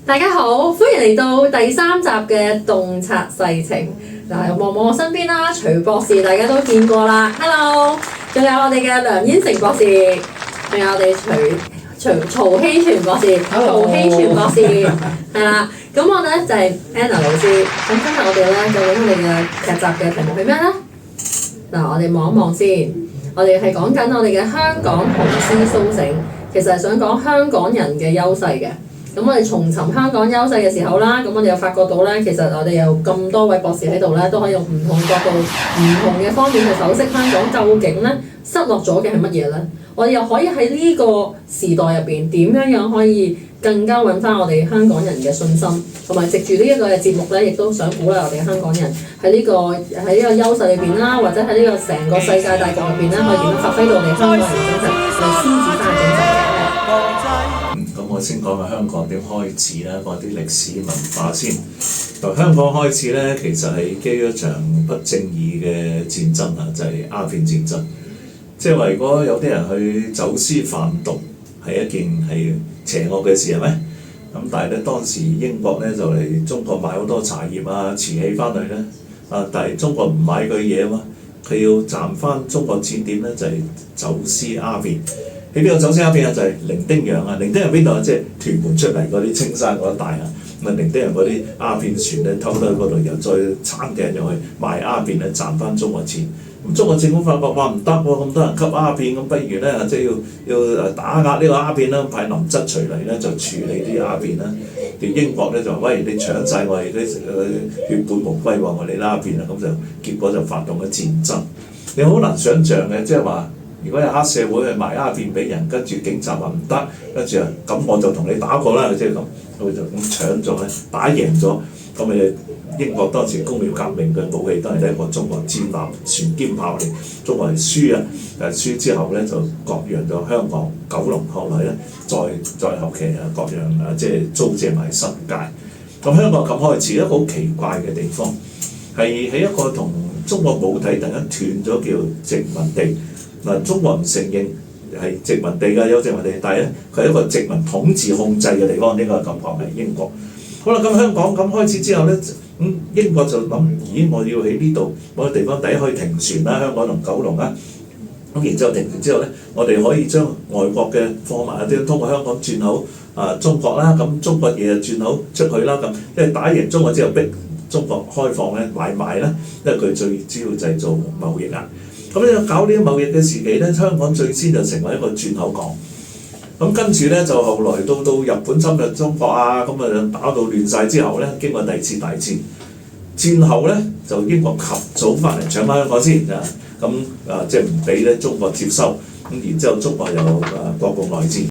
大家好，歡迎嚟到第3集嘅洞察世情。嗱，望望我身邊啦，徐博士大家都見過啦 ，Hello， 仲有我哋嘅梁燕成博士，仲有我哋曹希全博士，曹希全博士，係啦。咁我咧就係 Anna 老師。咁今日我哋咧究竟我哋嘅劇集嘅題目係咩咧？嗱，我哋望一望先。我哋係講緊我哋嘅香港雄獅甦醒，其實係想講香港人嘅優勢嘅。咁我哋重尋香港優勢嘅時候啦，咁我哋又發覺到咧，其實我哋有咁多位博士喺度咧，都可以用唔同角度、唔同嘅方面去剖析香港究竟咧失落咗嘅係乜嘢咧？我哋又可以喺呢個時代入邊點樣可以更加揾翻我哋香港人嘅信心，同埋藉住呢一個嘅節目咧，亦都想鼓勵我哋香港人喺呢個優勢裏邊啦，或者喺呢個成個世界大局入邊咧，可以點樣發揮到我哋香港人嘅精神，我哋獅子山嘅精神。咁我先講下香港點開始啦，講啲歷史文化先。由香港開始咧，其實係基於一場不正義嘅戰爭啊，就係鴉片戰爭。即係話，如果有啲人去走私販毒，係一件係邪惡嘅事，係咪？咁但係咧，當時英國咧就嚟中國買好多茶葉啊、瓷器翻嚟咧，但係中國唔買佢嘢啊嘛，佢要賺翻中國錢點咧？就係走私鴉片。喺邊度走私鴉片啊？就係伶仃洋啊！伶仃洋邊度啊？即係屯門出嚟嗰啲青山嗰一帶啊！咁啊，伶仃洋嗰啲鴉片船咧偷到去嗰度，又再撐艇入去賣鴉片咧，賺翻中國錢。咁中國政府發覺話唔得喎，咁多人吸鴉片，咁不如咧即係要打壓呢個鴉片啦，派林則徐嚟咧就處理啲鴉片啦。條英國咧就話：喂，你搶晒我哋啲血本無歸喎，我哋鴉片啊！咁就結果就發動咗戰爭。你好難想像嘅，即係話。如果有黑社會去賣鴉片俾人，跟住警察話唔得，跟住啊咁我就同你打過啦，即係咁，佢就咁搶咗咧，打贏咗，咁咪英國當時工業革命嘅武器都係一個中國戰艦船堅炮利，中國係輸啊，輸之後咧就割讓咗香港、九龍，後來咧再後期啊割讓即係租借埋新界。咁香港咁開始一個好奇怪嘅地方，係喺一個同中國母體突然間斷咗叫殖民地。嗱，中國唔承認係殖民地㗎，有殖民地，但係咧佢係一個殖民統治控制嘅地方，呢個感覺係英國。好啦，咁香港咁開始之後咧，英國就諗：咦，我要喺呢度某個地方第一可以停船啦，香港同九龍啊。咁然之後停船之後咧，我哋可以將外國嘅貨物啊，通過香港轉口中國啦，咁中國嘢就轉口出去啦，咁即係打贏中國之後逼中國開放咧買賣啦，因為佢最主要就係做貿易啊。咁你搞呢啲貿易嘅時期咧，香港最先就成為一個轉口港。咁跟住咧就後來到日本侵略中國啊，咁啊打到亂晒之後咧，經過第二次大戰，戰後咧就英國及早翻嚟搶翻香港先啊，咁即係唔俾咧中國接收，咁然之後中國又國共內戰。